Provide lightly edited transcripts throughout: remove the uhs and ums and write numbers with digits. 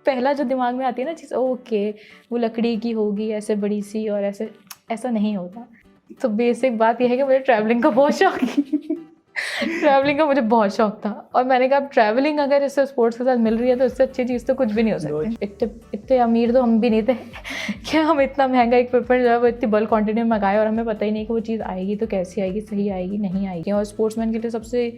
पहला जो दिमाग में आती है ना चीज़, ओके वो लकड़ी की होगी ऐसे बड़ी सी, और ऐसे ऐसा नहीं होता। तो बेसिक बात यह है कि मुझे ट्रैवलिंग का बहुत शौक ट्रैवलिंग का मुझे बहुत शौक था, और मैंने कहा ट्रैवलिंग अगर इससे स्पोर्ट्स के साथ मिल रही है तो इससे अच्छी चीज़ तो कुछ भी नहीं हो सकती। इतने अमीर तो हम भी नहीं थे कि हम इतना महंगा इक्विपमेंट जो है वो इतनी बल्क क्वांटिटी में मंगाए, और हमें पता ही नहीं कि वो चीज़ आएगी तो कैसी आएगी, सही आएगी नहीं आएगी। और स्पोर्ट्समैन के लिए सबसे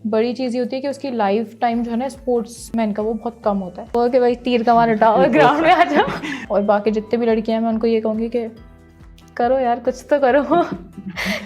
बड़ी चीज़ ये होती है कि उसकी लाइफ टाइम जो है ना स्पोर्ट्समैन का वो बहुत कम होता है। तो कि भाई तीर कमान उठाओ और ग्राउंड में आ जाओ। और बाकी जितने भी लड़कियां हैं मैं उनको ये कहूँगी कि करो यार, कुछ तो करो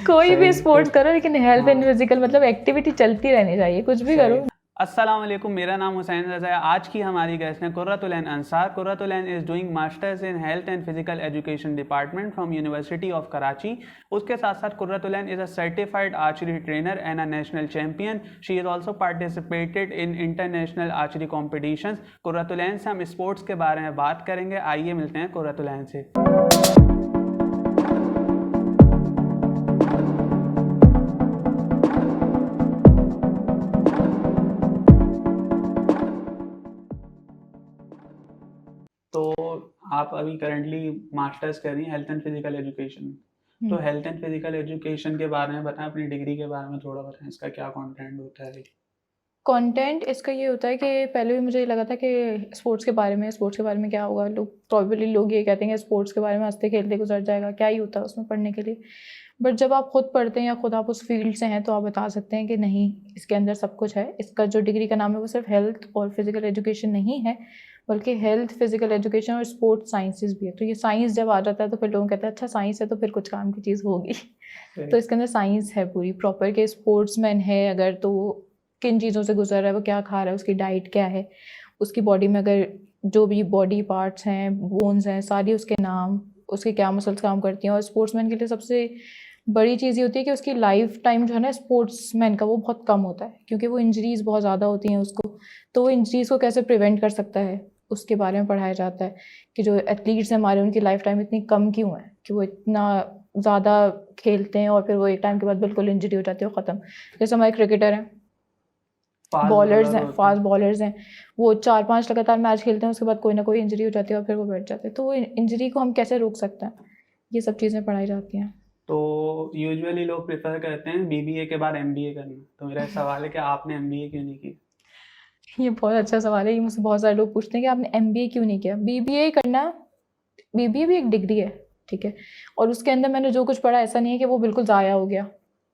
कोई भी स्पोर्ट्स करो, लेकिन हेल्थ एंड फिजिकल मतलब एक्टिविटी चलती रहनी चाहिए, कुछ भी करो। अस्सलाम वालेकुम, मेरा नाम हुसैन रज़ा है। आज की हमारी गेस्ट हैं Qurratul Ain Ansar. Qurratul Ain is doing masters in health and physical education department from university of Karachi. उसके साथ साथ Qurratul Ain is a certified archery trainer and a national champion. She is also participated in international archery competitions. Qurratul Ain से हम स्पोर्ट्स के बारे में बात करेंगे। आइए मिलते हैं कुर्रतुल ऐन से। तो आप अभी करंटली मास्टर्स कर रही हैं हेल्थ एंड फिजिकल एजुकेशन। तो हेल्थ एंड फिजिकल एजुकेशन के बारे में बताएं, अपनी डिग्री के बारे में थोड़ा बताएं, इसका क्या कंटेंट होता है। कंटेंट इसका ये होता है कि पहले भी मुझे ये लगा था कि स्पोर्ट्स के बारे में क्या होगा, लोग ये कहते हैं कि स्पोर्ट्स के बारे में हंसते खेलते गुजर जाएगा, क्या ही होता है उसमें पढ़ने के लिए। बट जब आप खुद पढ़ते हैं या खुद आप उस फील्ड से हैं तो आप बता सकते हैं कि नहीं, इसके अंदर सब कुछ है। इसका जो डिग्री का नाम है वो सिर्फ हेल्थ और फिजिकल एजुकेशन नहीं है, बल्कि हेल्थ फिजिकल एजुकेशन और स्पोर्ट्स साइंसेज भी है। तो ये साइंस जब आ जाता है तो फिर लोग कहते हैं अच्छा साइंस है तो फिर कुछ काम की चीज़ होगी। तो इसके अंदर साइंस है पूरी प्रॉपर, के स्पोर्ट्समैन है अगर तो किन चीज़ों से गुजर रहा है, वो क्या खा रहा है, उसकी डाइट क्या है, उसकी बॉडी में अगर जो भी बॉडी पार्ट्स हैं, बोन्स हैं, सारी उसके नाम, उसके क्या मसल्स काम करती हैं। और स्पोर्ट्समैन के लिए सबसे बड़ी चीज़ ये होती है कि उसकी लाइफ टाइम जो है ना स्पोर्ट्समैन का वो बहुत कम होता है, क्योंकि वो इंजरीज़ बहुत ज़्यादा होती हैं उसको। तो वो इंजरीज़ को कैसे प्रिवेंट कर सकता है उसके बारे में पढ़ाया जाता है कि जो एथलीट्स हैं हमारे, उनकी लाइफ टाइम इतनी कम क्यों है कि वो इतना ज़्यादा खेलते हैं और फिर वो एक टाइम के बाद बिल्कुल इंजरी हो जाती है, ख़त्म। जैसे हमारे क्रिकेटर हैं, बॉलर्स हैं, फास्ट बॉलर्स हैं, वो 4-5 लगातार मैच खेलते हैं, उसके बाद कोई ना कोई इंजरी हो जाती है और फिर वो बैठ जाते हैं। तो वो इंजरी को हम कैसे रोक सकते हैं, ये सब चीज़ें पढ़ाई जाती हैं। तो यूजुअली लोग प्रेफर करते हैं बीबीए के बाद एमबीए करना। तो मेरा सवाल है कि आपने एमबीए क्यों नहीं किया? ये बहुत अच्छा सवाल है, ये मुझसे बहुत सारे लोग पूछते हैं कि आपने एमबीए क्यों नहीं किया। बीबीए करना, बीबीए भी एक डिग्री है, ठीक है, और उसके अंदर मैंने जो कुछ पढ़ा ऐसा नहीं है कि वो बिल्कुल ज़ाया हो गया,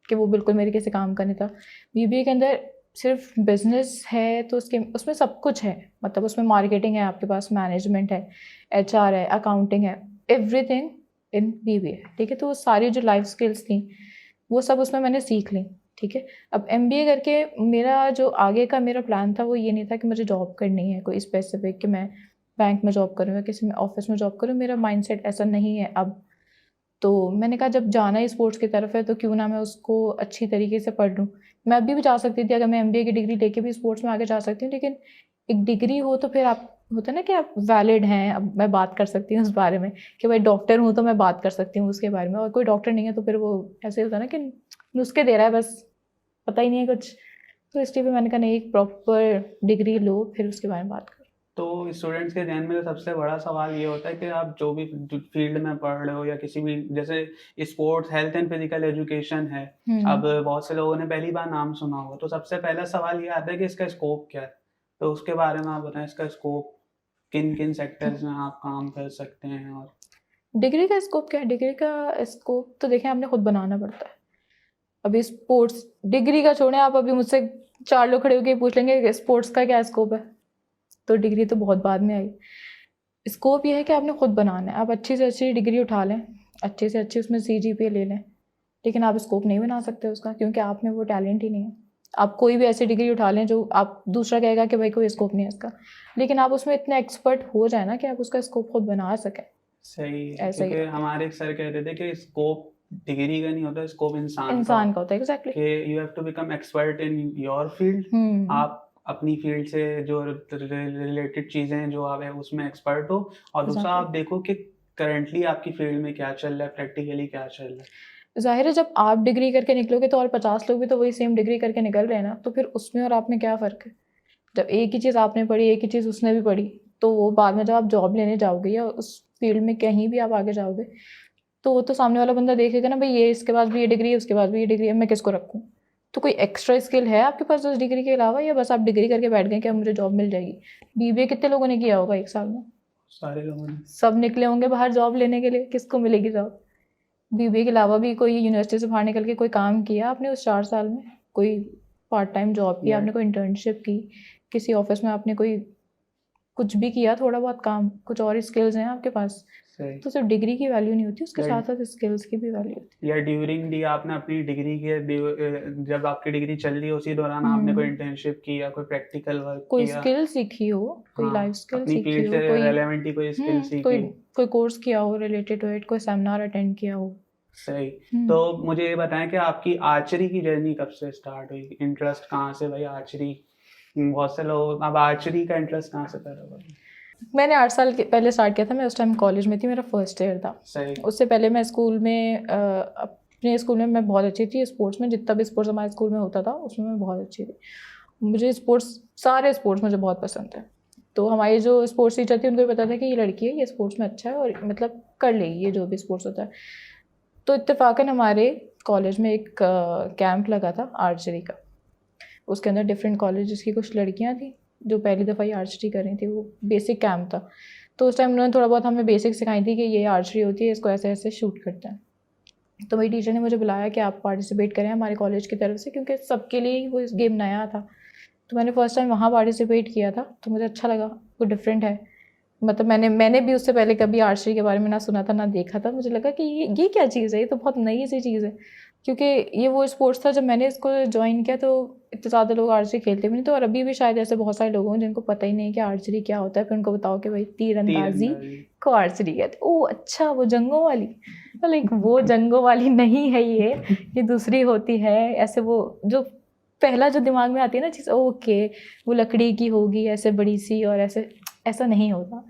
कि वो बिल्कुल मेरे किसी काम का नहीं था। बीबीए के अंदर सिर्फ बिजनेस है तो उसमें सब कुछ है, मतलब उसमें मार्केटिंग है, आपके पास मैनेजमेंट है, एचआर है, अकाउंटिंग है, एवरीथिंग इन बीबीए, ठीक है। तो वो सारी जो लाइफ स्किल्स थी वो सब उसमें मैंने सीख ली, ठीक है। अब एमबीए करके मेरा जो आगे का मेरा प्लान था वो ये नहीं था कि मुझे जॉब करनी है कोई स्पेसिफिक, कि मैं बैंक में जॉब करूँ या किसी में ऑफिस में जॉब करूँ, मेरा माइंडसेट ऐसा नहीं है अब। तो मैंने कहा जब जाना ही स्पोर्ट्स की तरफ है तो क्यों ना मैं उसको अच्छी तरीके से पढ़ लूँ। मैं अभी भी जा सकती थी, अगर मैं एमबीए की डिग्री लेके भी स्पोर्ट्स में आगे जा सकती हूँ, लेकिन एक डिग्री हो तो फिर आप होता है ना कि आप वैलिड हैं। अब मैं बात कर सकती हूँ उस बारे में कि भाई डॉक्टर हूँ तो मैं बात कर सकती हूँ उसके बारे में, और कोई डॉक्टर नहीं है तो फिर वो ऐसे होता है ना कि नुस्खे दे रहा है बस, पता ही नहीं है कुछ। तो इसलिए भी मैंने कहा नहीं, एक प्रॉपर डिग्री लो फिर उसके बारे में बात करो। तो स्टूडेंट्स के ध्यान में सबसे बड़ा सवाल ये होता है कि आप जो भी फील्ड में पढ़ रहे हो या किसी भी, जैसे sports health and physical education है, अब बहुत से लोगों ने पहली बार नाम सुना होगा, तो सबसे पहला सवाल ये आता है कि इसका स्कोप क्या है। तो उसके बारे में आप बताएं, इसका स्कोप किन किन सेक्टर्स में आप काम कर सकते हैं। और डिग्री का स्कोप क्या है? डिग्री का स्कोप तो देखें आपने खुद बनाना पड़ता है। अभी स्पोर्ट्स डिग्री का छोड़ें, आप अभी मुझसे 4 लोग खड़े होकर पूछ लेंगे स्पोर्ट्स का क्या स्कोप है, तो डिग्री तो बहुत बाद में आई। स्कोप ये है कि आपने खुद बनाना है। आप अच्छी से अच्छी डिग्री उठा लें, अच्छी से अच्छी उसमें CGPA ले लें, लेकिन आप स्कोप नहीं बना सकते उसका, क्योंकि आप में वो टैलेंट ही नहीं है। आप कोई भी ऐसी डिग्री उठा लें जो आप दूसरा कहेगा कि भाई कोई स्कोप नहीं है इसका, लेकिन आप उसमें इतने एक्सपर्ट हो जाए ना कि आप उसका स्कोप खुद बना सकें। सही है, क्योंकि हमारे एक सर कहते थे कि स्कोप डिग्री का नहीं होता, स्कोप इंसान का होता है। एग्जैक्टली, कि you have to become expert in your field. आप अपनी फील्ड से जो रिलेटेड चीज़ें हैं जो आप है उसमें एक्सपर्ट हो, और दूसरा आप देखो कि करंटली आपकी फील्ड में क्या चल रहा है, प्रैक्टिकली क्या चल रहा है। जाहिर है जब आप डिग्री करके निकलोगे तो और 50 लोग भी तो वही सेम डिग्री करके निकल रहे हैं ना, तो फिर उसमें और आप में क्या फ़र्क है। जब एक ही चीज़ आपने पढ़ी, एक ही चीज़ उसने भी पढ़ी, तो वो बाद में जब आप जॉब लेने जाओगे या उस फील्ड में कहीं भी आप आगे जाओगे, तो वो तो सामने वाला बंदा देखेगा ना, भाई ये इसके पास भी ये डिग्री है, उसके पास भी ये डिग्री है, मैं किसको रखूँ। तो कोई एक्स्ट्रा स्किल है आपके पास उस डिग्री के अलावा, या बस आप डिग्री करके बैठ गए कि अब मुझे जॉब मिल जाएगी। बीबीए कितने लोगों ने किया होगा 1 साल में? सारे लोगों ने। सब निकले होंगे बाहर जॉब लेने के लिए, किसको मिलेगी जॉब? बीबीए के अलावा भी कोई यूनिवर्सिटी से बाहर निकल के कोई काम किया आपने उस 4 साल में? कोई पार्ट टाइम जॉब की, आपने कोई इंटर्नशिप की, किसी ऑफिस में आपने कोई कुछ भी किया, थोड़ा बहुत काम, कुछ और स्किल्स हैं आपके पास, तो सिर्फ डिग्री की वैल्यू नहीं होती, उसके साथ साथ स्किल्स की भी वैल्यू होती है। या ड्यूरिंग दी आपने अपनी डिग्री के जब आपकी डिग्री चल रही है उसी दौरान आपने कोई इंटर्नशिप की या कोई प्रैक्टिकल वर्क कोई किया, स्किल सीखी हो, कोई लाइफ स्किल सीखी हो, कोई रेलेवेंट कोई स्किल सीखी, कोई कोर्स किया हो रिलेटेड टू इट, कोई सेमिनार अटेंड किया हो। सही। तो मुझे ये बताएं कि आपकी आर्चरी की जर्नी कब से स्टार्ट हुई? इंटरेस्ट कहाँ से भाई आर्चरी? बहुत से लोग, अब आर्चरी का इंटरेस्ट कहाँ से पैदा हुआ? मैंने 8 साल के पहले स्टार्ट किया था, मैं उस टाइम कॉलेज में थी, मेरा फर्स्ट ईयर था। सही। उससे पहले मैं स्कूल में अपने स्कूल में मैं बहुत अच्छी थी स्पोर्ट्स में, जितना भी स्पोर्ट्स हमारे स्कूल में होता था उसमें मैं बहुत अच्छी थी। मुझे सारे स्पोर्ट्स मुझे बहुत पसंद है। तो हमारी जो स्पोर्ट्स टीचर थी उनको भी पता था कि ये लड़की है, ये स्पोर्ट्स में अच्छा है और मतलब कर लेगी ये जो भी स्पोर्ट्स होता है। तो इत्तेफाकन हमारे कॉलेज में एक कैंप लगा था आर्चरी का। उसके अंदर डिफरेंट कॉलेजेस की कुछ लड़कियाँ थी जो पहली दफ़ा ही आर्चरी कर रही थी। वो बेसिक कैंप था, तो उस टाइम उन्होंने थोड़ा बहुत हमें बेसिक सिखाई थी कि ये आर्चरी होती है, इसको ऐसे ऐसे शूट करते हैं। तो मेरी टीचर ने मुझे बुलाया कि आप पार्टिसिपेट करें हमारे कॉलेज की तरफ से, क्योंकि सबके लिए वो इस गेम नया था। तो मैंने फ़र्स्ट टाइम वहाँ पार्टिसिपेट किया था, तो मुझे अच्छा लगा, वो डिफरेंट है। मतलब मैंने भी उससे पहले कभी आर्चरी के बारे में ना सुना था ना देखा था। मुझे लगा कि ये क्या चीज़ है, ये तो बहुत नई सी चीज़ है, क्योंकि ये वो स्पोर्ट्स था जब मैंने इसको ज्वाइन किया तो इतने ज़्यादा लोग आर्चरी खेलते भी नहीं। तो और अभी भी शायद ऐसे बहुत सारे लोग हैं जिनको पता ही नहीं कि आर्चरी क्या होता है। फिर उनको बताओ कि भाई तीरंदाजी को आर्चरी कहते हैं। ओह अच्छा, वो जंगों वाली, लाइक वो जंगों वाली नहीं है, ये दूसरी होती है। ऐसे वो जो पहला जो दिमाग में आती है ना चीज़, ओके वो लकड़ी की होगी ऐसे बड़ी सी, और ऐसा नहीं होता।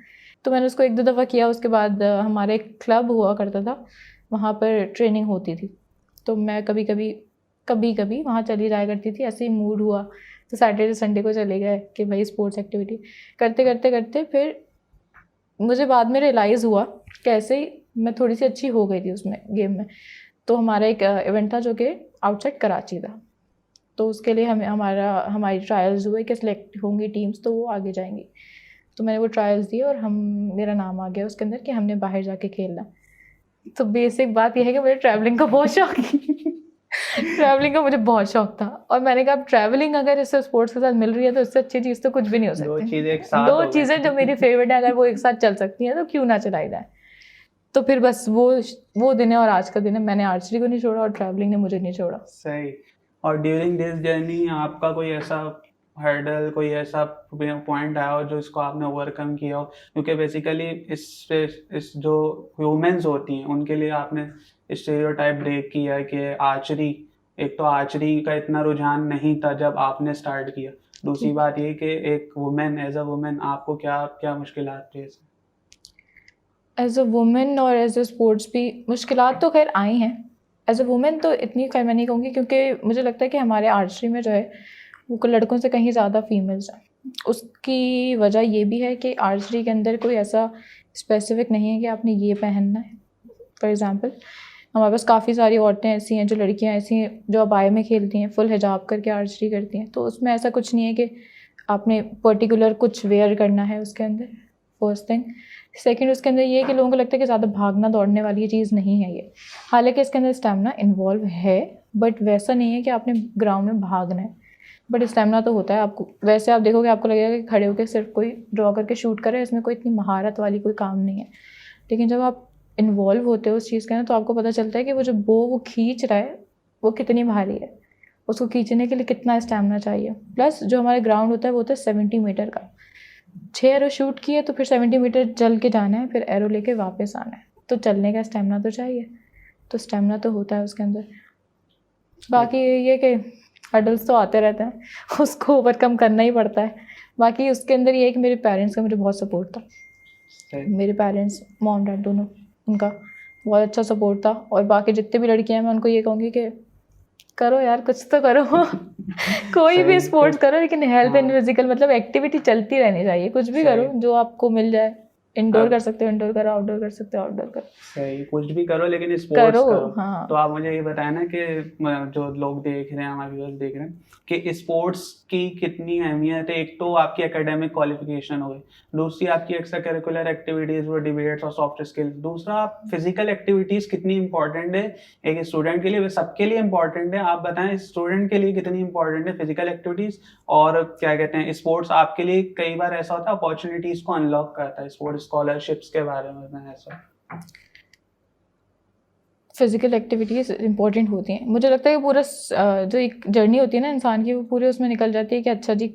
तो मैंने उसको 1-2 दफ़ा किया। उसके बाद हमारे एक क्लब हुआ करता था, वहाँ पर ट्रेनिंग होती थी, तो मैं कभी कभी वहाँ चली जाया करती थी। ऐसे ही मूड हुआ तो सैटरडे संडे को चले गए कि भाई स्पोर्ट्स एक्टिविटी करते फिर मुझे बाद में रियलाइज़ हुआ कैसे मैं थोड़ी सी अच्छी हो गई थी उसमें गेम में। तो हमारा एक इवेंट था जो कि आउटसाइड कराची था, तो उसके लिए हमारी ट्रायल्स हुए कि सिलेक्ट होंगी टीम्स तो वो आगे जाएंगी। तो मैंने वो ट्रायल्स दिए और मेरा नाम आ गया उसके अंदर कि हमने बाहर जाके खेलना। तो बेसिक बात यह है कि मुझे ट्रैवलिंग का बहुत शौक ट्रैवलिंग का मुझे बहुत शौक था, और मैंने कहा अब ट्रैवलिंग अगर इससे स्पोर्ट्स के साथ मिल रही है तो इससे अच्छी चीज़ तो कुछ भी नहीं हो सकती। दो चीज़ें जो मेरी फेवरेट है अगर वो एक साथ चल सकती हैं तो क्यों ना चलाई जाए। तो फिर बस वो दिन है और आज का दिन है। मैंने आर्चरी को नहीं छोड़ा और ट्रैवलिंग ने मुझे नहीं छोड़ा। सही। और ड्यूरिंग दिस जर्नी आपका कोई ऐसा हर्डल, कोई ऐसा पॉइंट आया हो जो इसको आपने ओवरकम किया हो? क्योंकि बेसिकली इस जो ह्यूमंस होती हैं उनके लिए आपने स्टीरियोटाइप ब्रेक किया है कि आर्चरी, एक तो आर्चरी का इतना रुझान नहीं था जब आपने स्टार्ट किया, दूसरी बात ये कि एक वुमेन, एज अ वुमेन आपको क्या क्या मुश्किलात थे? एज अ वुमेन और एज अ स्पोर्ट्स भी मुश्किलात तो खैर आई हैं। एज अ वुमेन तो इतनी खैर मैं नहीं कहूँगी, क्योंकि मुझे लगता है कि हमारे आर्चरी में जो है वो लड़कों से कहीं ज़्यादा फीमेल्स हैं। उसकी वजह ये भी है कि आर्चरी के अंदर कोई ऐसा स्पेसिफिक नहीं है कि आपने ये पहनना है। फॉर एग्ज़ाम्पल हमारे पास काफ़ी सारी औरतें ऐसी हैं, जो लड़कियां ऐसी हैं जो अबाया में खेलती हैं, फुल हिजाब करके आर्चरी करती हैं। तो उसमें ऐसा कुछ नहीं है कि आपने पर्टिकुलर कुछ वेयर करना है उसके अंदर, फर्स्ट थिंग। सेकंड, उसके अंदर ये है कि लोगों को लगता है कि ज़्यादा भागना दौड़ने वाली ये चीज़ नहीं है ये। हालांकि इसके अंदर स्टैमिना इन्वॉल्व है, बट वैसा नहीं है कि आपने ग्राउंड में भागना है, बट स्टैमिना तो होता है आपको। वैसे आप देखोगे आपको लगेगा कि खड़े होकर सिर्फ कोई ड्रॉ करके शूट करे, इसमें कोई इतनी महारत वाली कोई काम नहीं है। लेकिन जब आप इन्वॉल्व होते हो उस चीज़ के अंदर तो आपको पता चलता है कि वो जो वो खींच रहा है वो कितनी भारी है, उसको खींचने के लिए कितना स्टैमिना चाहिए। प्लस जो हमारा ग्राउंड होता है वो होता है 70 मीटर का। 6 एरो शूट किए तो फिर 70 मीटर चल के जाना है, फिर एरो लेके वापस आना है, तो चलने का स्टैमिना तो चाहिए। तो स्टैमिना तो होता है उसके अंदर। बाकी ये कि हर्डल्स तो आते रहते हैं, उसको ओवरकम करना ही पड़ता है। बाकी उसके अंदर ये है कि मेरे पेरेंट्स का मुझे बहुत सपोर्ट था। मेरे पेरेंट्स, मॉम डैड दोनों, उनका बहुत अच्छा सपोर्ट था। और बाकी जितने भी लड़कियां हैं मैं उनको ये कहूँगी कि करो यार, कुछ तो करो। कोई भी सही स्पोर्ट्स करो, लेकिन हेल्थ एंड हाँ फिजिकल मतलब एक्टिविटी चलती रहनी चाहिए। कुछ भी करो सही। जो आपको मिल जाए। इंडोर कर अब सकते हो इंडोर करो, आउटडोर कर सकते हो आउटडोर करो। सही, कुछ भी करो लेकिन करो, स्पोर्ट्स करो। तो हाँ। आप मुझे ये बताएं ना कि जो लोग देख रहे हैं, हमारे व्यूअर्स देख रहे हैं, कि स्पोर्ट्स की कितनी अहमियत है। एक तो आपकी एकेडमिक क्वालिफिकेशन हो गई, दूसरी आपकी एक्स्ट्रा करिकुलर एक्टिविटीज़ वो डिबेट्स और सॉफ्ट स्किल्स, दूसरा आप फिजिकल एक्टिविटीज़ कितनी इंपॉर्टेंट है एक स्टूडेंट के लिए। वे सबके लिए इंपॉर्टेंट है, आप बताएं स्टूडेंट के लिए कितनी इंपॉर्टेंट है फिजिकल एक्टिविटीज़। और क्या कहते हैं, स्पोर्ट्स आपके लिए कई बार ऐसा होता है अपॉर्चुनिटीज़ को अनलॉक करता है, स्पोर्ट्स स्कॉलरशिप्स के बारे में बताएं ऐसा। फिजिकल एक्टिविटीज़ इंपॉर्टेंट होती हैं। मुझे लगता है कि पूरा जो एक जर्नी होती है ना इंसान की, वो पूरे उसमें निकल जाती है कि अच्छा जी,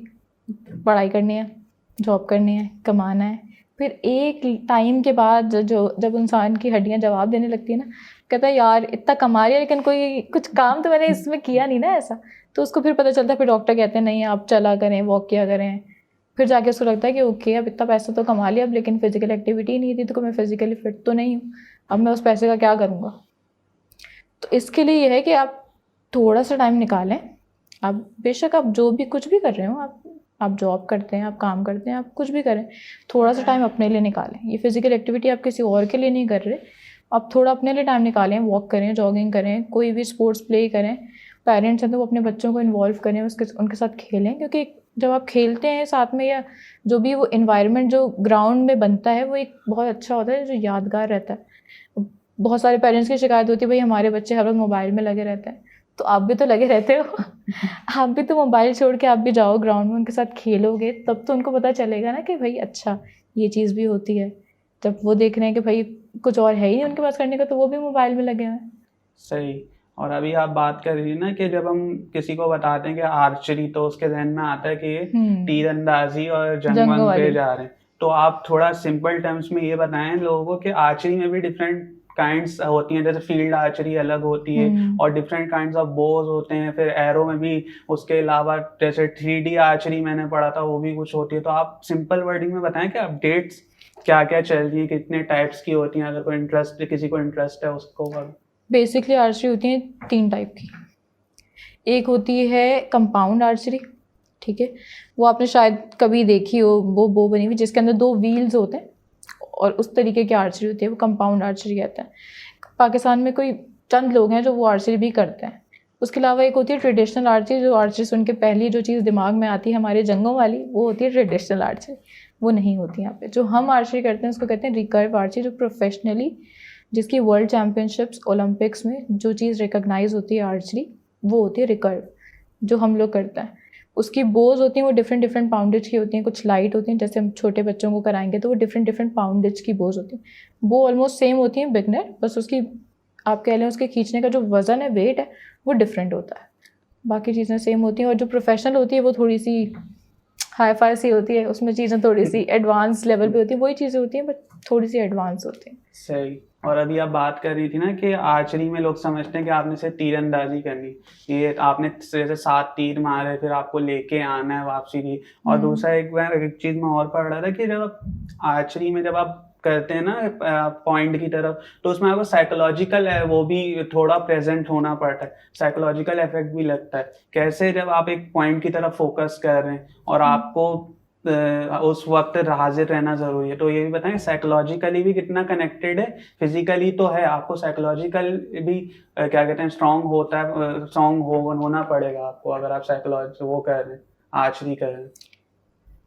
पढ़ाई करनी है, जॉब करनी है, कमाना है। फिर एक टाइम के बाद जब इंसान की हड्डियां जवाब देने लगती है ना, कहता है यार इतना कमा रही है लेकिन कोई कुछ काम तो मैंने इसमें किया नहीं ना ऐसा। तो उसको फिर पता चलता है, फिर डॉक्टर कहते हैं नहीं आप चला करें, वॉक किया करें। फिर जाके उसको लगता है कि ओके अब इतना पैसा तो कमा लिया, अब लेकिन फिजिकल एक्टिविटी नहीं थी तो मैं फिजिकली फिट तो नहीं हूँ, अब मैं उस पैसे का क्या करूँगा। तो इसके लिए ये है कि आप थोड़ा सा टाइम निकालें। आप बेशक आप जो भी कुछ भी कर रहे हो, आप जॉब करते हैं, आप काम करते हैं, आप कुछ भी करें, थोड़ा सा टाइम अपने लिए निकालें। ये फिजिकल एक्टिविटी आप किसी और के लिए नहीं कर रहे, आप थोड़ा अपने लिए टाइम निकालें। वॉक करें, जॉगिंग करें, कोई भी स्पोर्ट्स प्ले करें। पेरेंट्स हैं तो वो अपने बच्चों को इन्वॉल्व करें, उनके साथ खेलें, क्योंकि जब आप खेलते हैं साथ में, या जो भी वो इन्वायरमेंट जो ग्राउंड में बनता है, वो एक बहुत अच्छा होता है जो यादगार रहता है। बहुत सारे पेरेंट्स की शिकायत होती है भाई हमारे बच्चे हर वक्त मोबाइल में लगे रहते हैं। तो आप भी तो लगे रहते हो। आप भी तो मोबाइल छोड़ के आप भी जाओ ग्राउंड में, उनके साथ खेलोगे, तब तो उनको पता चलेगा ना कि भाई अच्छा ये चीज़ भी होती है। जब वो देख रहे हैं कि भाई कुछ और है ही नहीं उनके पास करने का, तो वो भी मोबाइल में लगे हुए हैं। सही। और अभी आप बात कर रही ना कि जब हम किसी को बताते हैं कि आर्चरी, तो उसके जहन में आता है कि ये तीरंदाजी और जंग जंग वंग पे वाली। जा रहे हैं। तो आप थोड़ा सिंपल टर्म्स में ये बताएं लोगों को कि आर्चरी में भी डिफरेंट काइंड्स होती हैं, जैसे फील्ड आर्चरी अलग होती है और डिफरेंट काइंड्स ऑफ बोज होते हैं, फिर एरो में भी उसके अलावा जैसे 3D आर्चरी मैंने पढ़ा था वो भी कुछ होती है। तो आप सिंपल वर्डिंग में बताएं कि अपडेट्स क्या क्या चल रही है, कितने टाइप्स की होती हैं, अगर कोई इंटरेस्ट किसी को इंटरेस्ट है उसको। बेसिकली आर्चरी होती है 3 टाइप की। एक होती है कंपाउंड आर्चरी, ठीक है, वो आपने शायद कभी देखी हो, वो बो बनी हुई जिसके अंदर 2 व्हील्स होते हैं, और उस तरीके की आर्चरी होती है, वो कंपाउंड आर्चरी कहते हैं। पाकिस्तान में कोई चंद लोग हैं जो वो आर्चरी भी करते हैं। उसके अलावा एक होती है ट्रेडिशनल आर्चरी, जो आर्चरी सुन के पहली जो चीज़ दिमाग में आती है हमारे जंगों वाली, वो होती है ट्रेडिशनल आर्चरी। वो नहीं होती यहाँ पे। जो हम आर्चरी करते हैं उसको कहते हैं रिकर्व आर्चरी, जो प्रोफेशनली, जिसकी वर्ल्ड चैम्पियनशिप्स ओलंपिक्स में जो चीज़ रिकॉग्नाइज होती है आर्चरी, वो होती है रिकर्व, जो हम लोग करते हैं। उसकी बोज होती हैं, वो डिफरेंट डिफरेंट पाउंडेज की होती हैं, कुछ लाइट होती हैं, जैसे हम छोटे बच्चों को कराएंगे तो वो डिफरेंट डिफरेंट पाउंडेज की बोज होती हैं। वो ऑलमोस्ट सेम होती हैं बिगनर, बस उसकी आप कह लें उसके खींचने का जो वज़न है, वेट है, वो डिफरेंट होता है। बाकी चीज़ें सेम होती हैं। और जो प्रोफेशनल होती है वो थोड़ी सी हाई फाई सी होती है, उसमें चीज़ें थोड़ी सी एडवांस लेवल पे होती हैं। वही चीज़ें होती हैं बट थोड़ी सी एडवांस होती हैं। सही। और अभी आप बात कर रही थी ना कि आर्चरी में लोग समझते हैं कि आपने सिर्फ तीरंदाजी करनी, ये आपने जैसे 7 तीर मारे फिर आपको लेके आना है वापसी की। और दूसरा एक चीज़ मैं और पढ़ रहा था कि जब आप आर्चरी में जब आप करते हैं ना पॉइंट की तरफ, तो उसमें आपको साइकोलॉजिकल है वो भी थोड़ा प्रेजेंट होना पड़ता है, साइकोलॉजिकल इफेक्ट भी लगता है। कैसे, जब आप एक पॉइंट की तरफ फोकस कर रहे हैं और आपको उस वक्त हाजिर रहना ज़रूरी है, तो ये भी बताएं साइकोलॉजिकली भी कितना कनेक्टेड है। फिजिकली तो है, आपको साइकोलॉजिकल भी क्या कहते हैं स्ट्रांग होता है, स्ट्रांग होना पड़ेगा आपको अगर आप साइकोलॉजी वो कर रहे हैं, आर्चरी कर रहे हैं।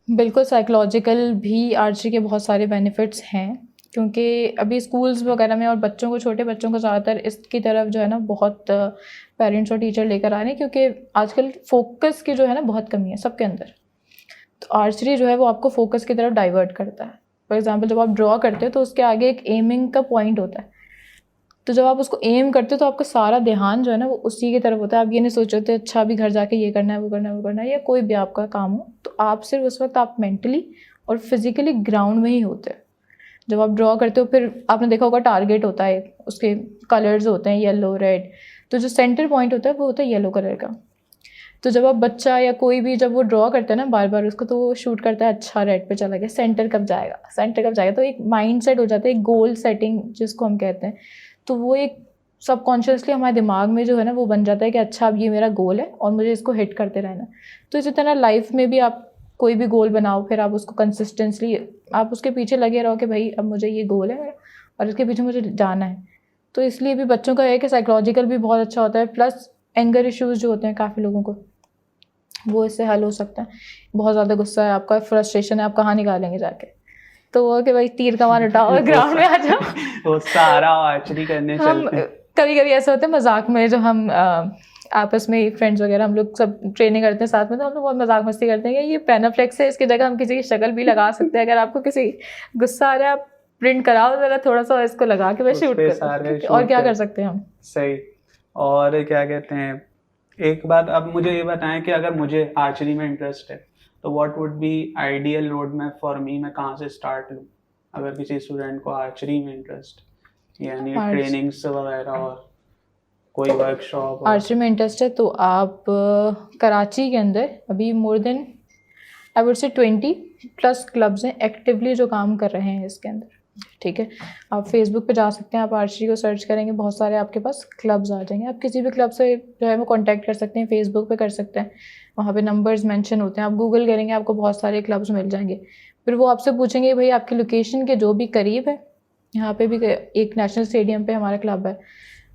बिल्कुल, साइकोलॉजिकल भी आर्चरी के बहुत सारे बेनिफिट्स हैं, क्योंकि अभी स्कूल्स वगैरह में और बच्चों को, छोटे बच्चों को ज़्यादातर इसकी तरफ जो है ना बहुत पेरेंट्स और टीचर लेकर आ रहे हैं, क्योंकि आजकल फोकस की जो है ना बहुत कमी है सबके अंदर। तो आर्चरी जो है वो आपको फोकस की तरफ डाइवर्ट करता है। फॉर एग्जांपल जब आप ड्रॉ करते हो तो उसके आगे एक एमिंग का पॉइंट होता है, तो जब आप उसको एम करते हो तो आपका सारा ध्यान जो है ना वो उसी की तरफ होता है। आप ये नहीं सोचते अच्छा अभी घर जाके ये करना है, वो करना है, वो करना है, या कोई भी आपका काम हो, तो आप सिर्फ उस वक्त आप मेंटली और फिजिकली ग्राउंड में ही होते हैं। जब आप ड्रॉ करते हो, फिर आपने देखा होगा टारगेट होता है, उसके कलर्स होते हैं येलो रेड, तो जो सेंटर पॉइंट होता है वो होता है येलो कलर का। तो जब आप बच्चा या कोई भी जब वो ड्रॉ करता है ना बार बार उसको, तो वो शूट करता है अच्छा रेड पे चला गया, सेंटर कब जाएगा, सेंटर कब जाएगा, तो एक माइंड सेट हो जाता है, एक गोल सेटिंग जिसको हम कहते हैं। तो वो एक सबकॉन्शियसली हमारे दिमाग में जो है ना वो बन जाता है कि अच्छा अब ये मेरा गोल है और मुझे इसको हिट करते रहना है। तो इसी तरह लाइफ में भी आप कोई भी गोल बनाओ, फिर आप उसको कंसिस्टेंटली आप उसके पीछे लगे रहो कि भाई अब मुझे ये गोल है मेरा और इसके पीछे मुझे जाना है। तो इसलिए भी बच्चों का है कि साइकोलॉजिकल भी बहुत अच्छा होता है, प्लस एंगर इश्यूज़ जो होते हैं काफ़ी लोगों को वो इससे हल हो सकता है। बहुत ज़्यादा गुस्सा है आपका, फ्रस्ट्रेशन है, आप कहाँ निकालेंगे जाके? तो वो कि भाई तीर कमान उठाओ और ग्राउंड में आ जाओ। वो सारा आर्चरी करने हम चलते हैं। कभी कभी ऐसा होता है मजाक में, जो हम आपस में फ्रेंड्स वगैरह हम लोग सब ट्रेनिंग करते हैं साथ में, तो हम लोग बहुत मजाक मस्ती करते हैं कि ये पेनाफ्लेक्स है, इसकी जगह हम किसी की शक्ल भी लगा सकते हैं। अगर आपको किसी गुस्सा आ रहा है आप प्रिंट कराओ जरा थोड़ा सा, इसको लगा के बस शूट करो, और क्या कर सकते हैं हम। सही। और क्या कहते हैं, एक बात अब मुझे ये बताएं कि अगर मुझे आर्चरी में इंटरेस्ट है तो what would be ideal road map for me, मैं कहाँ से स्टार्ट लूँ अगर किसी स्टूडेंट को आर्चरी में इंटरेस्ट, यानी ट्रेनिंग्स वगैरह और कोई वर्कशॉप? आर्चरी में इंटरेस्ट है तो आप कराची के अंदर अभी more then I would say 20+ clubs हैं एक्टिवली जो काम कर रहे हैं इसके अंदर, ठीक है। आप फेसबुक पे जा सकते हैं, आप आर्चरी को सर्च करेंगे, बहुत सारे आपके पास क्लब्स आ जाएंगे। आप किसी भी क्लब से जो है वो कांटेक्ट कर सकते हैं, फेसबुक पे कर सकते हैं, वहाँ पे नंबर्स मेंशन होते हैं। आप गूगल करेंगे आपको बहुत सारे क्लब्स मिल जाएंगे। फिर वो आपसे पूछेंगे भाई आपके लोकेशन के जो भी करीब है, यहाँ पे भी एक नेशनल स्टेडियम पे हमारा क्लब है,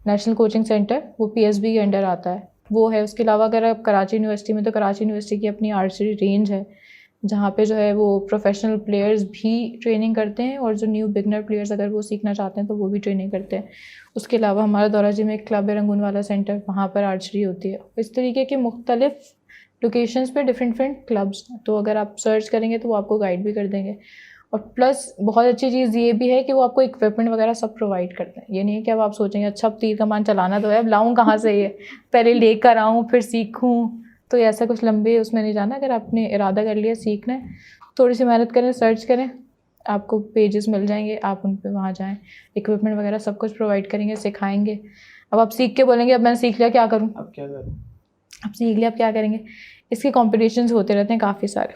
नेशनल कोचिंग सेंटर, वो PSB के अंडर आता है, वो है। उसके अलावा अगर आप कराची यूनिवर्सिटी में, तो कराची यूनिवर्सिटी की अपनी आर्चरी रेंज है जहाँ पे जो है वो प्रोफेशनल प्लेयर्स भी ट्रेनिंग करते हैं, और जो न्यू बिगनर प्लेयर्स अगर वो सीखना चाहते हैं तो वो भी ट्रेनिंग करते हैं। उसके अलावा हमारा दौराजी में एक क्लब है रंगूनवाला सेंटर, वहाँ पर आर्चरी होती है। इस तरीके के मुख्तलिफ लोकेशंस पे डिफरेंट क्लब्स हैं, तो अगर आप सर्च करेंगे तो वो आपको गाइड भी कर देंगे। और प्लस बहुत अच्छी चीज़ ये भी है कि वो आपको इक्विपमेंट वगैरह सब प्रोवाइड करते हैं। ये नहीं है कि अब आप सोचेंगे अच्छा अब तीर कमान चलाना तो है, अब लाऊं कहाँ से, ये पहले लेकर आऊँ फिर सीखूँ, तो ऐसा कुछ लंबे उसमें नहीं जाना। अगर आपने इरादा कर लिया सीखना है, थोड़ी सी मेहनत करें, सर्च करें, आपको पेजेस मिल जाएंगे, आप उन पर वहाँ जाएँ, इक्विपमेंट वगैरह सब कुछ प्रोवाइड करेंगे, सिखाएंगे। अब आप सीख के बोलेंगे अब मैंने सीख लिया क्या करूँ, अब क्या करूँ, अब सीख लिया अब क्या करेंगे। इसके कॉम्पिटिशन्स होते रहते हैं काफ़ी सारे,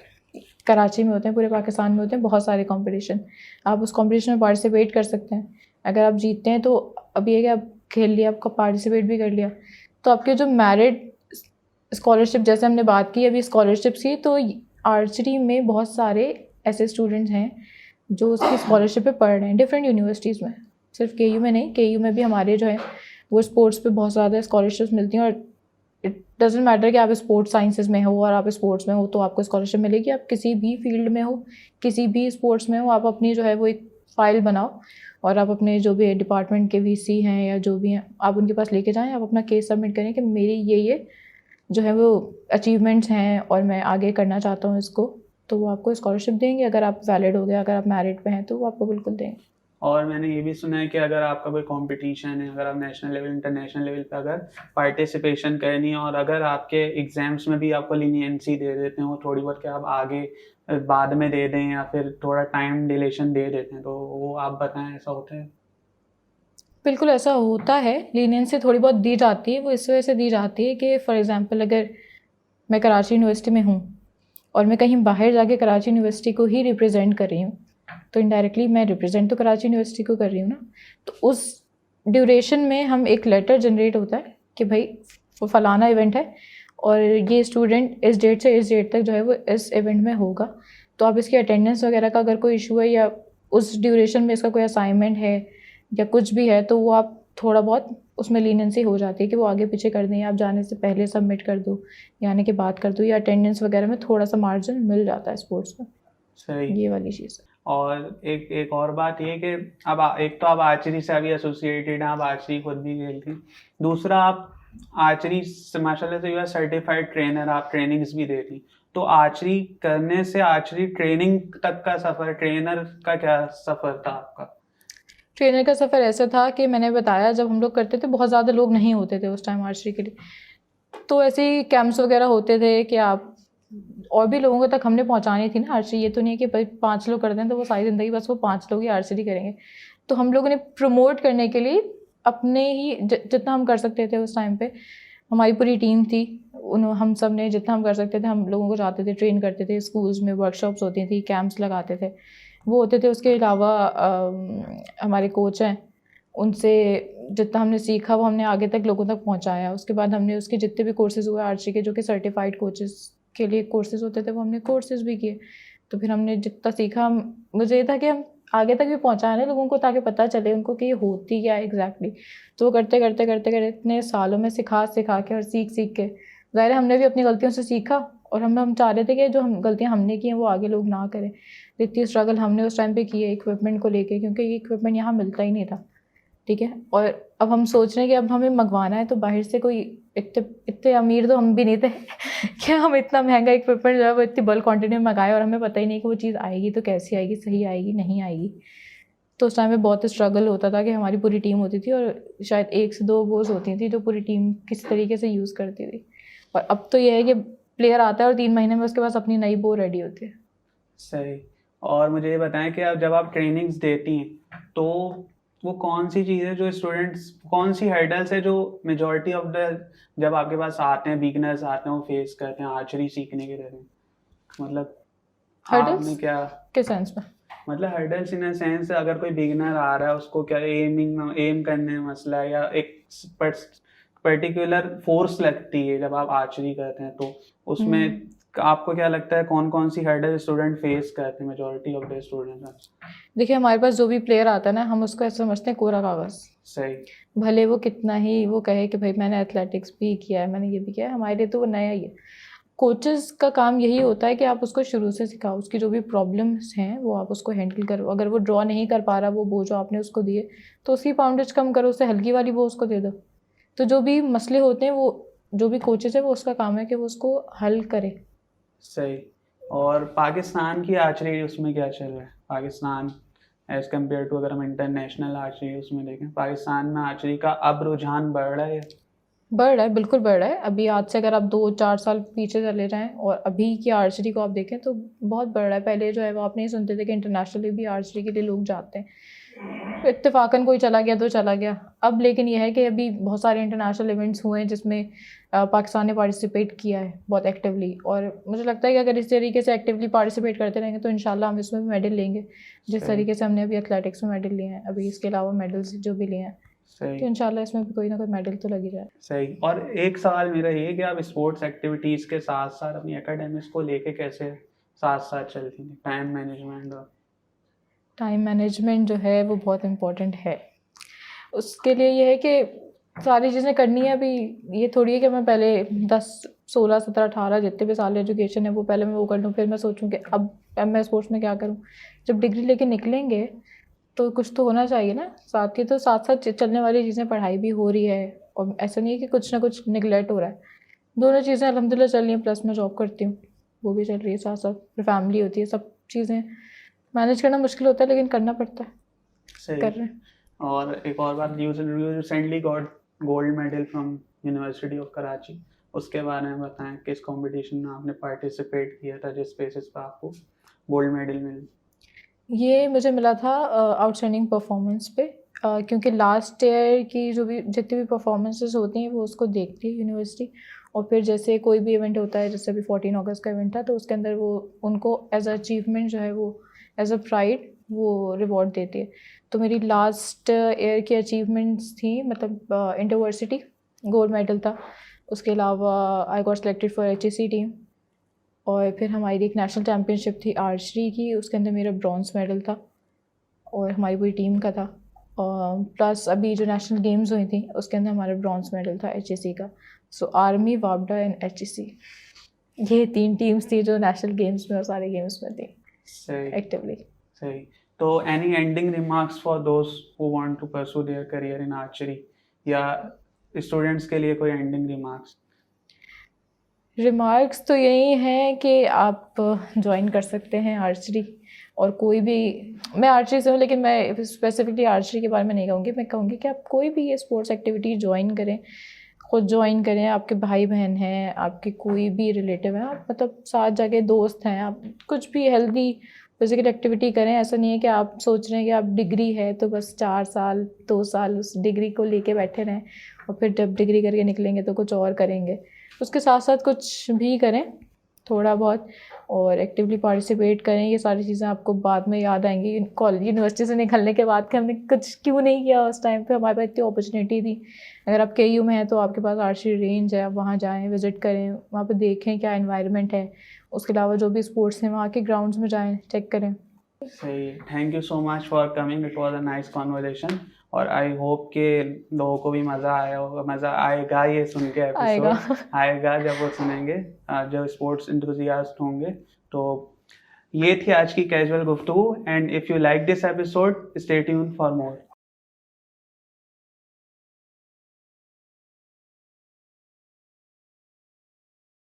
कराची में होते हैं, पूरे पाकिस्तान में होते हैं बहुत सारे कंपटीशन। आप उस कंपटीशन में पार्टिसिपेट कर सकते हैं। अगर आप जीतते हैं तो अब ये कि आप खेल लिया, आपका पार्टिसिपेट भी कर लिया, तो आपके जो मैरिट स्कॉलरशिप, जैसे हमने बात की अभी स्कॉलरशिप्स की, तो आर्चरी में बहुत सारे ऐसे स्टूडेंट्स हैं जो उसकी स्कॉलरशिप पे पढ़ रहे हैं डिफरेंट यूनिवर्सिटीज़ में, सिर्फ KU में नहीं, KU में भी हमारे जो है वो स्पोर्ट्स पे बहुत ज़्यादा स्कॉलरशिप्स मिलती हैं। और इट डजेंट मैटर कि आप स्पोर्ट्स साइंसेज में हो और आप स्पोर्ट्स में हो तो आपको स्कॉलरशिप मिलेगी। आप किसी भी फील्ड में हो, किसी भी स्पोर्ट्स में हो, आप अपनी जो है वो एक फ़ाइल बनाओ और आप अपने जो भी डिपार्टमेंट के VC हैं या जो भी हैं आप उनके पास लेके जाएँ, आप अपना केस सबमिट करें कि मेरी ये जो है वो अचीवमेंट्स हैं और मैं आगे करना चाहता हूँ इसको, तो वो आपको स्कॉलरशिप देंगे। अगर आप वैलिड हो गया, अगर आप मेरिट पे हैं तो वो आपको बिल्कुल देंगे। और मैंने ये भी सुना है कि अगर आपका कोई कंपटीशन है, अगर आप नेशनल लेवल इंटरनेशनल लेवल पे अगर पार्टिसिपेशन करनी है और अगर आपके एग्जाम्स में भी आपको लीनियंसी दे देते हैं वो थोड़ी बहुत कि आप आगे बाद में दे दें या फिर थोड़ा टाइम डिलेशन दे देते हैं, तो वो आप बताएं ऐसा होता है? बिल्कुल ऐसा होता है, लीनियंसी थोड़ी बहुत दी जाती है। वो इस वजह से दी जाती है कि फॉर एग्जांपल अगर मैं कराची यूनिवर्सिटी में हूँ और मैं कहीं बाहर जाके कराची यूनिवर्सिटी को ही रिप्रेजेंट कर रही हूँ, तो इनडायरेक्टली मैं रिप्रेजेंट तो कराची यूनिवर्सिटी को कर रही हूँ ना, तो उस ड्यूरेशन में हम एक लेटर जनरेट होता है कि भाई फलाना इवेंट है और ये स्टूडेंट इस डेट से इस डेट तक जो है वो इस इवेंट में होगा, तो आप इसकी अटेंडेंस वगैरह का अगर कोई इशू है या उस ड्यूरेशन में इसका कोई असाइनमेंट है या कुछ भी है, तो वो आप थोड़ा बहुत उसमें लीनियंसी हो जाती है कि वो आगे पीछे कर दें, आप जाने से पहले सबमिट कर दो या आने के बाद कर दो, या अटेंडेंस वगैरह में थोड़ा सा मार्जिन मिल जाता है स्पोर्ट्स में। सही, ये वाली चीज़ है। और एक और बात ये कि अब एक तो आप आर्चरी से अभी एसोसिएटेड हैं, आप आर्चरी खुद भी खेलती हैं, दूसरा आप आर्चरी से माशाल्लाह से यू आर सर्टिफाइड ट्रेनर, आप ट्रेनिंग्स भी देती, तो आर्चरी करने से आर्चरी ट्रेनिंग तक का सफ़र, ट्रेनर का क्या सफ़र था आपका? ट्रेनर का सफ़र ऐसा था कि मैंने बताया जब हम लोग करते थे बहुत ज़्यादा लोग नहीं होते थे उस टाइम आर्चरी के लिए, तो ऐसे ही कैंप्स वगैरह होते थे कि आप और भी लोगों तक हमने पहुंचानी थी ना आर्चरी। ये तो नहीं है कि भाई 5 लोग करते हैं तो वो सारी ज़िंदगी बस वो 5 लोग ही आर्चरी करेंगे। तो हम लोगों ने प्रमोट करने के लिए अपने ही जितना हम कर सकते थे उस टाइम पे, हमारी पूरी टीम थी, हम सब ने जितना हम कर सकते थे हम लोगों को जाते थे, ट्रेन करते थे, स्कूल्स में वर्कशॉप्स होती थी, कैंप्स लगाते थे, वो होते थे। उसके अलावा हमारे कोच हैं उनसे जितना हमने सीखा वो हमने आगे तक लोगों तक पहुंचाया। उसके बाद हमने उसके जितने भी कोर्सेज़ हुए आर्चरी के, जो कि सर्टिफाइड कोचेस के लिए कोर्सेज़ होते थे, वो हमने कोर्सेज़ भी किए। तो फिर हमने जितना सीखा, मुझे ये था कि हम आगे तक भी पहुंचाएं ना लोगों को, ताकि पता चले उनको कि ये होती क्या है एग्जैक्टली। तो वो करते करते करते करते इतने सालों में सिखा के और सीख के, ज़ाहिर है हमने भी अपनी गलतियों से सीखा, और हम चाह रहे थे कि जो गलतियाँ हमने की हैं वो आगे लोग ना करें। इतनी स्ट्रगल हमने उस टाइम पे की है इक्विपमेंट को लेके, क्योंकि ये इक्विपमेंट यहाँ मिलता ही नहीं था, ठीक है। और अब हम सोच रहे हैं कि अब हमें मंगवाना है, तो बाहर से कोई इतने अमीर तो हम भी नहीं थे कि हम इतना महंगा इक्विपमेंट जो है वो इतनी बल्क क्वांटिटी में मंगाए, और हमें पता ही नहीं कि वो चीज़ आएगी तो कैसी आएगी, सही आएगी नहीं आएगी। तो उस टाइम में बहुत स्ट्रगल होता था कि हमारी पूरी टीम होती थी, और शायद 1 से 2 बोस होती थी जो पूरी टीम किस तरीके से यूज़ करती थी। और अब तो ये है कि प्लेयर आता है और 3 महीने में उसके पास अपनी नई बो रेडी होती है। सही। और मुझे ये बताएं कि अब जब आप ट्रेनिंग्स देती हैं तो वो कौन सी चीज़ें जो स्टूडेंट्स, कौन सी हर्डल्स है जो मेजॉरिटी ऑफ द जब आपके पास आते हैं बिगनर्स आते हैं वो फेस करते हैं आर्चरी सीखने के लिए, मतलब आपने हर्डल्स क्या, किस सेंस में? मतलब हर्डल्स इन सेंस अगर कोई बिगिनर आ रहा है उसको क्या एम करने में मसला है, या एक पर्टिकुलर फोर्स लगती है जब आप आर्चरी करते हैं, तो उसमें आपको क्या लगता है कौन कौन सी हर्डल स्टूडेंट फेस करते हैं मेजॉरिटी ऑफ द स्टूडेंट्स? देखिए, हमारे पास जो भी प्लेयर आता है ना, हम उसको ऐसा समझते हैं कोरा कागज़। सही। भले वो कितना ही वो कहे कि भाई मैंने एथलेटिक्स भी किया है, मैंने ये भी किया है, हमारे लिए तो वो नया ही है। कोचेस का काम यही होता है कि आप उसको शुरू से सिखाओ, उसकी जो भी प्रॉब्लम्स हैं वो आप उसको हैंडल करो। अगर वो ड्रॉ नहीं कर पा रहा वो बो जो आपने उसको दिए, तो उसकी पाउंडेज कम करो, उससे हल्की वाली बो उसको दे दो। तो जो भी मसले होते हैं वो जो भी कोचेस है वो उसका काम है कि वो उसको हल करे। सही। और पाकिस्तान की आर्चरी उसमें क्या चल रहा है? पाकिस्तान एज कम्पेयर टू अगर हम इंटरनेशनल आर्चरी उसमें देखें, पाकिस्तान में आर्चरी का अब रुझान बढ़ रहा है? बढ़ रहा है, बिल्कुल बढ़ रहा है। अभी आज से अगर आप 2-4 साल पीछे चले जाएं और अभी की आर्चरी को आप देखें तो बहुत बढ़ रहा है। पहले जो है वो आप नहीं सुनते थे कि इंटरनेशनली भी आर्चरी के लिए लोग जाते हैं, इत्तेफाकन कोई चला गया तो चला गया। अब लेकिन यह है कि अभी बहुत सारे इंटरनेशनल इवेंट्स हुए हैं जिसमें पाकिस्तान ने पार्टिसिपेट किया है बहुत एक्टिवली, और मुझे लगता है कि अगर इस तरीके से एक्टिवली पार्टिसिपेट करते रहेंगे तो इंशाल्लाह हम इसमें भी मेडल लेंगे, जिस तरीके से हमने अभी एथलेटिक्स में मेडल लिए हैं, अभी इसके अलावा मेडल्स जो भी लिए हैं, सही। तो इंशाल्लाह इसमें भी कोई ना कोई मेडल तो लग ही जाए। सही। और एक सवाल मेरा ये कि आप स्पोर्ट्स एक्टिविटीज़ के साथ साथ अपनी एकेडमिक्स को लेके कैसे साथ साथ चलती हैं, टाइम मैनेजमेंट? और टाइम मैनेजमेंट जो है वो बहुत इम्पोर्टेंट है। उसके लिए ये है कि सारी चीज़ें करनी है। अभी ये थोड़ी है कि मैं पहले 10, 16, 17, 18 जितने भी साल एजुकेशन है वो पहले मैं वो कर लूँ, फिर मैं सोचूं कि अब मैं स्पोर्ट्स में क्या करूँ। जब डिग्री लेके निकलेंगे तो कुछ तो होना चाहिए ना साथ के, तो साथ साथ चलने वाली चीज़ें, पढ़ाई भी हो रही है और ऐसा नहीं है कि कुछ ना कुछ निगलेक्ट हो रहा है। दोनों चीज़ें अल्हम्दुलिल्लाह चल रही हैं, प्लस मैं जॉब करती हूँ वो भी चल रही है साथ साथ, फिर फैमिली होती है, सब चीज़ें मैनेज करना मुश्किल होता है लेकिन करना पड़ता है, सही। कर रहे हैं। और एक और बात, you recently got gold medal from university of Karachi, उसके बारे में बताएं किस कंपटीशन में आपने पार्टिसिपेट किया था जिस बेसिस पर आपको गोल्ड मेडल मिला? ये मुझे मिला था आउटस्टैंडिंग परफॉर्मेंस पे, क्योंकि लास्ट ईयर की जो भी जितनी भी परफॉर्मेंसेस होती हैं वो उसको देखती है यूनिवर्सिटी, और फिर जैसे कोई भी इवेंट होता है, जैसे अभी 14 अगस्त का इवेंट था तो उसके अंदर वो उनको एज अ अचीवमेंट जो है वो एज अ प्राइड वो रिवॉर्ड देती है। तो मेरी लास्ट ईयर की अचीवमेंट्स थी, मतलब इंटरवर्सिटी गोल्ड मेडल था, उसके अलावा I got selected for HSC team, और फिर हमारी एक नेशनल चैम्पियनशिप थी आर्चरी की, उसके अंदर मेरा ब्रॉन्ज मेडल था और हमारी पूरी टीम का था। प्लस अभी जो नेशनल गेम्स हुई थी उसके अंदर हमारा ब्रॉन्ज मेडल था HSC का। सो आर्मी, वापडा एंड HSC, ये 3 टीम्स थी जो नेशनल गेम्स में और सारे गेम्स में थी एक्टिवली। सही। तो any ending remarks for those who want to pursue their career in archery, या स्टूडेंट्स के लिए कोई एंडिंग रिमार्क्स? रिमार्क्स तो यही हैं कि आप ज्वाइन कर सकते हैं आर्चरी, और कोई भी, मैं आर्चरी से हूँ लेकिन मैं स्पेसिफिकली आर्चरी के बारे में नहीं कहूँगी, मैं कहूँगी कि आप कोई भी ये स्पोर्ट्स एक्टिविटी ज्वाइन करें, खुद ज्वाइन करें, आपके भाई बहन हैं, आपके कोई भी रिलेटिव हैं, आप मतलब साथ जाके दोस्त हैं, आप कुछ भी हेल्दी फिजिकल एक्टिविटी करें। ऐसा नहीं है कि आप सोच रहे हैं कि आप डिग्री है तो बस 4 साल 2 साल उस डिग्री को लेके बैठे रहें और फिर जब डिग्री करके निकलेंगे तो कुछ और करेंगे। उसके साथ साथ कुछ भी करें, थोड़ा बहुत, और एक्टिवली पार्टिसिपेट करें। ये सारी चीज़ें आपको बाद में याद आएंगी कॉलेज यूनिवर्सिटी से निकलने के बाद कि हमने कुछ क्यों नहीं किया उस टाइम पे, हमारे पास इतनी अपॉर्चुनिटी थी। अगर आप KU में हैं तो आपके पास आर्चरी रेंज है, आप वहाँ जाएँ, विज़िट करें, वहाँ पे देखें क्या एनवायरनमेंट है। उसके अलावा जो भी स्पोर्ट्स हैं वहाँ के ग्राउंड्स में जाएँ, चेक करें। सही, thank you so much for coming, it was a nice conversation. और आई होप कि लोगों को भी मज़ा आया होगा, मज़ा आएगा ये सुन के आएगा। एपिसोड आएगा जब वो सुनेंगे, जो स्पोर्ट्स इंथुजियास्ट होंगे। तो ये थी आज की कैजुअल गुफ्तगू, and if you like this episode stay tuned for more.